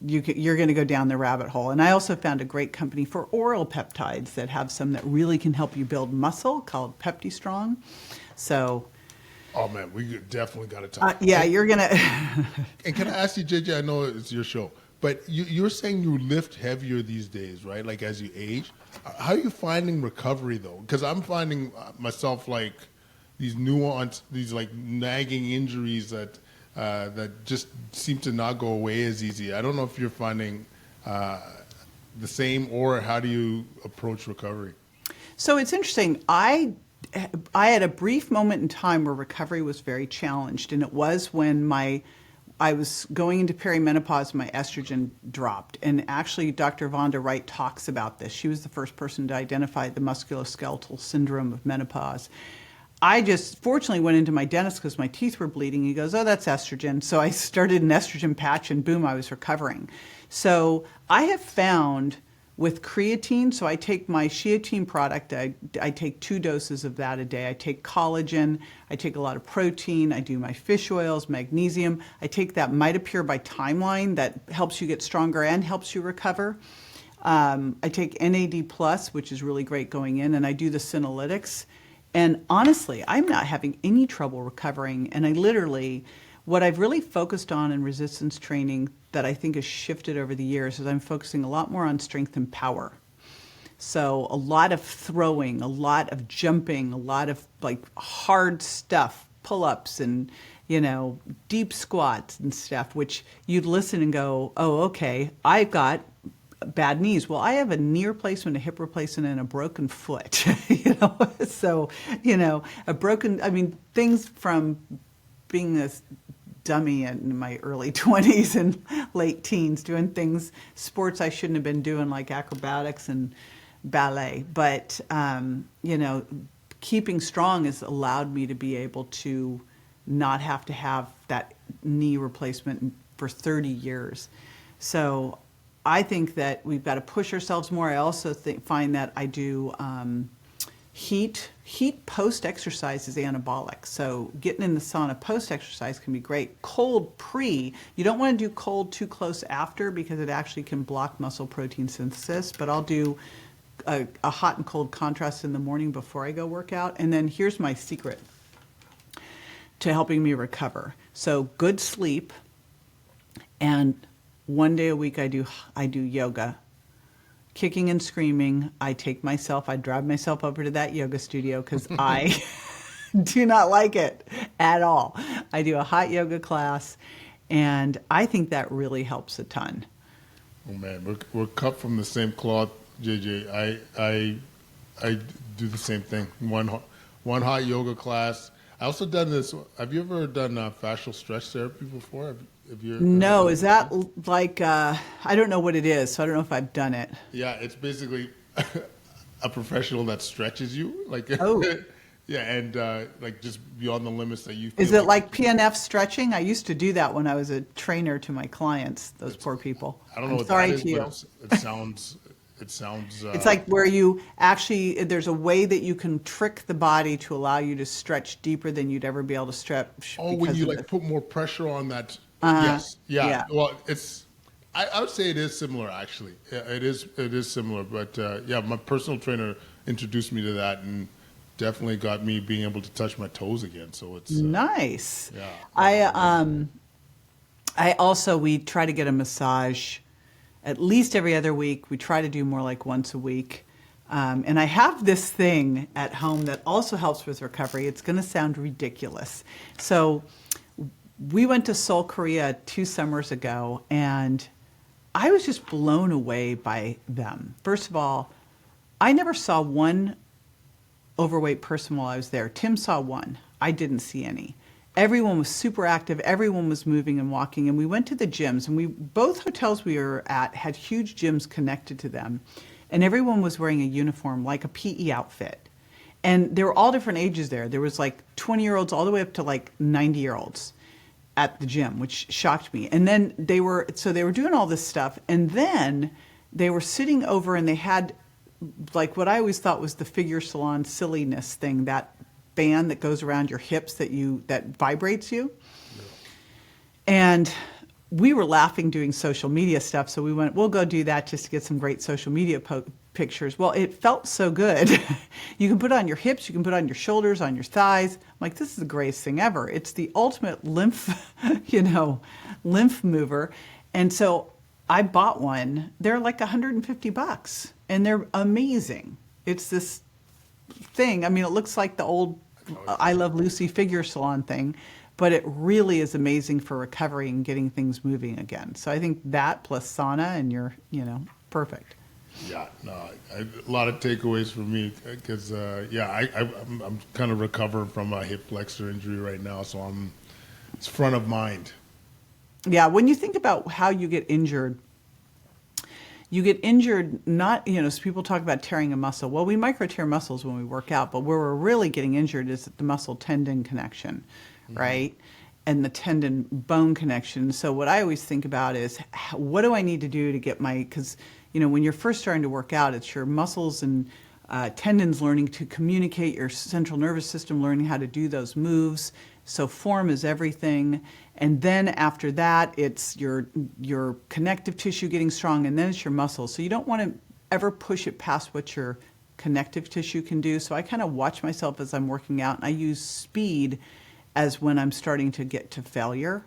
you're going to go down the rabbit hole. And I also found a great company for oral peptides that have some that really can help you build muscle called PeptiStrong. So,
oh man, we definitely got to talk.
Yeah, you're going to.
And can I ask you, JJ, I know it's your show, but you're saying you lift heavier these days, right? Like as you age. How are you finding recovery though? Because I'm finding myself like these nuanced, these like nagging injuries that that just seem to not go away as easy. I don't know if you're finding the same, or how do you approach recovery?
So it's interesting. I had a brief moment in time where recovery was very challenged, and it was when I was going into perimenopause, my estrogen dropped. And actually, Dr. Vonda Wright talks about this. She was the first person to identify the musculoskeletal syndrome of menopause. I just fortunately went into my dentist because my teeth were bleeding. He goes, "Oh, that's estrogen." So I started an estrogen patch, and boom, I was recovering. So I have found with creatine, so I take my Sheatine product, I take 2 doses of that a day. I take collagen, I take a lot of protein, I do my fish oils, magnesium. I take that Mitapure by Timeline that helps you get stronger and helps you recover. I take NAD+, which is really great going in, and I do the Senolytics. And honestly, I'm not having any trouble recovering. And what I've really focused on in resistance training that I think has shifted over the years is I'm focusing a lot more on strength and power. So a lot of throwing, a lot of jumping, a lot of like hard stuff, pull-ups and, deep squats and stuff, which you'd listen and go, "Oh, okay, I've got bad knees." Well, I have a knee replacement, a hip replacement, and a broken foot. So things from being a dummy in my early 20s and late teens, doing sports I shouldn't have been doing, like acrobatics and ballet. But keeping strong has allowed me to be able to not have to have that knee replacement for 30 years. So I think that we've got to push ourselves more. I also find that I do heat post-exercise is anabolic. So getting in the sauna post-exercise can be great. Cold pre, you don't want to do cold too close after because it actually can block muscle protein synthesis. But I'll do a hot and cold contrast in the morning before I go work out. And then here's my secret to helping me recover. So good sleep, and 1 day a week I do yoga. Kicking and screaming, I drive myself over to that yoga studio because I do not like it at all. I do a hot yoga class, and I think that really helps a ton.
Oh man, we're cut from the same cloth, JJ. I do the same thing. One hot yoga class. I also done this. Have you ever done fascial stretch therapy before?
No, is that like, I don't know what it is, so I don't know if I've done it.
Yeah, it's basically a professional that stretches you.
Oh.
Yeah, and like just beyond the limits that you feel.
Is it like PNF stretching? I used to do that when I was a trainer to my clients, those poor people.
I don't know what
sorry
that is,
to you.
but it sounds...
It's like where you actually, there's a way that you can trick the body to allow you to stretch deeper than you'd ever be able to stretch.
Oh, when you put more pressure on that. Yes. Yeah. Well, I would say it is similar, actually. Yeah, it is similar. But my personal trainer introduced me to that and definitely got me being able to touch my toes again. So it's
nice.
Yeah.
We try to get a massage at least every other week. We try to do more like once a week. And I have this thing at home that also helps with recovery. It's going to sound ridiculous. So we went to Seoul, Korea 2 summers ago, and I was just blown away by them. First of all, I never saw one overweight person while I was there. Tim saw one. I didn't see any. Everyone was super active. Everyone was moving and walking. And we went to the gyms, and both hotels we were at had huge gyms connected to them. And everyone was wearing a uniform, like a PE outfit. And there were all different ages there. There was like 20-year-olds all the way up to like 90-year-olds at the gym, which shocked me. And then they were doing all this stuff. And then they were sitting over, and they had like what I always thought was the figure salon silliness thing, that band that goes around your hips that vibrates you. Yeah. And we were laughing doing social media stuff, so we went, we'll go do that just to get some great social media pictures. Well, it felt so good. You can put it on your hips, you can put it on your shoulders, on your thighs. I'm like, this is the greatest thing ever. It's the ultimate lymph mover. And so I bought one. They're like $150, and they're amazing. It's this thing. I mean, it looks like the old I Love Lucy figure salon thing, but it really is amazing for recovery and getting things moving again. So I think that plus sauna and you're, perfect.
Yeah, no, a lot of takeaways for me because, I'm kind of recovering from a hip flexor injury right now, so it's front of mind.
Yeah, when you think about how you get injured not, so people talk about tearing a muscle. Well, we micro tear muscles when we work out, but where we're really getting injured is at the muscle tendon connection, right? And the tendon bone connection. So what I always think about is what do I need to do to get because, when you're first starting to work out, it's your muscles and tendons learning to communicate, your central nervous system learning how to do those moves. So form is everything. And then after that, it's your connective tissue getting strong, and then it's your muscles. So you don't want to ever push it past what your connective tissue can do. So I kind of watch myself as I'm working out, and I use speed as when I'm starting to get to failure.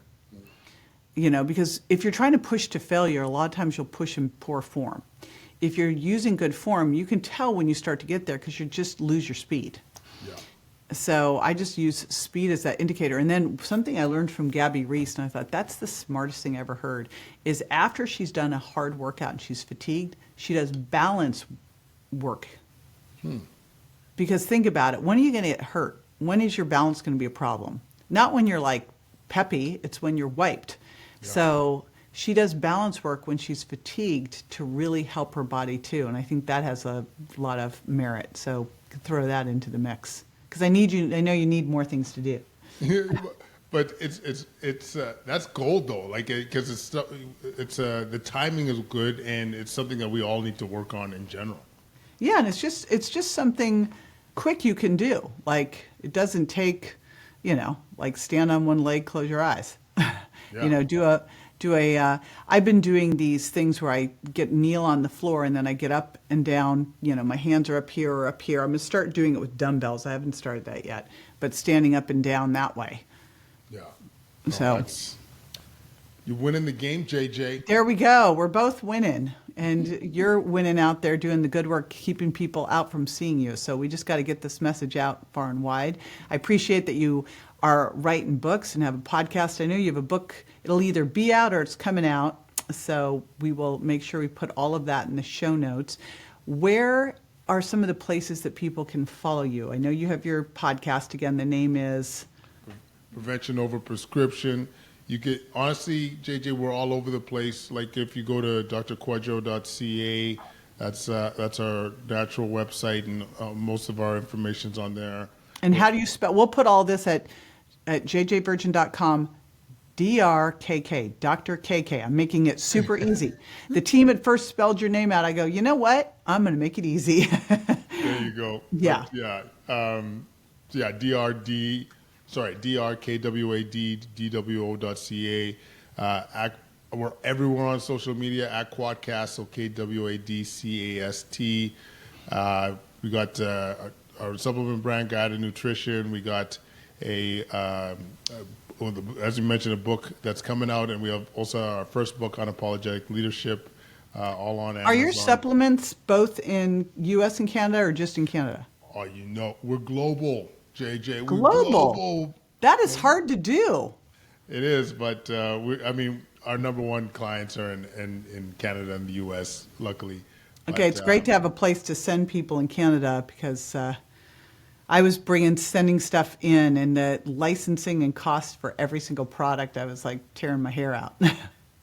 Because if you're trying to push to failure, a lot of times you'll push in poor form. If you're using good form, you can tell when you start to get there because you just lose your speed.
Yeah.
So I just use speed as that indicator. And then something I learned from Gabby Reese, and I thought that's the smartest thing I ever heard, is after she's done a hard workout and she's fatigued, she does balance work. Because think about it, when are you going to get hurt? When is your balance going to be a problem? Not when you're like peppy, it's when you're wiped. Yeah. So she does balance work when she's fatigued to really help her body too. And I think that has a lot of merit. So throw that into the mix. Because I know you need more things to do.
But it's that's gold though. Like because the timing is good and it's something that we all need to work on in general.
Yeah, and it's just something quick you can do. Like it doesn't take, like stand on one leg, close your eyes.
Yeah.
I've been doing these things where I kneel on the floor and then I get up and down, my hands are up here or up here. I'm going to start doing it with dumbbells. I haven't started that yet, but standing up and down that way.
Yeah.
So
you're winning the game, JJ.
There we go. We're both winning, and you're winning out there doing the good work, keeping people out from seeing you. So we just got to get this message out far and wide. I appreciate that you are writing books and have a podcast. I know you have a book. It'll either be out or it's coming out. So we will make sure we put all of that in the show notes. Where are some of the places that people can follow you? I know you have your podcast again. The name is
Prevention Over Prescription. You get, honestly, JJ, we're all over the place. Like if you go to drkwadwo.ca, that's our natural website, and most of our information's on there.
And how do you spell? We'll put all this at jjvirgin.com. DRKK, Dr. KK. I'm making it super easy. The team at first spelled your name out. I go, you know what? I'm going to make it easy.
There you go.
Yeah.
drkwad.dwo.ca. We're everywhere on social media at Quadcast, so KWADCAST. We got our supplement brand, Guided Nutrition. We got as you mentioned, a book that's coming out, and we have also our first book on apologetic leadership, all on Amazon.
Are your supplements both in U.S. and Canada or just in Canada?
Oh, we're global, JJ. We're
global. That is hard to do.
It is, but our number one clients are in Canada and the U.S., luckily.
Okay, it's great to have a place to send people in Canada because I was sending stuff in, and the licensing and cost for every single product, I was like tearing my hair out.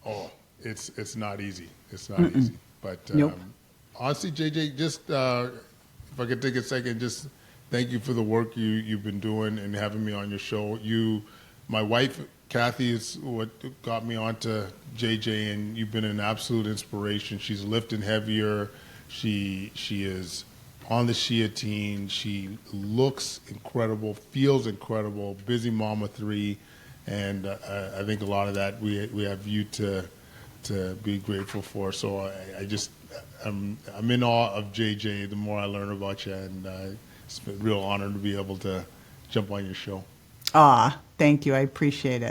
Oh, it's not easy. It's not easy. But
nope.
Honestly, JJ, just if I could take a second, just thank you for the work you've been doing and having me on your show. My wife, Kathy, is what got me onto JJ, and you've been an absolute inspiration. She's lifting heavier. She is on the Shia team. She looks incredible, feels incredible, busy mom of three, and I think a lot of that we have you to be grateful for. So I'm in awe of JJ the more I learn about you, and it's been a real honor to be able to jump on your show.
Thank you. I appreciate it.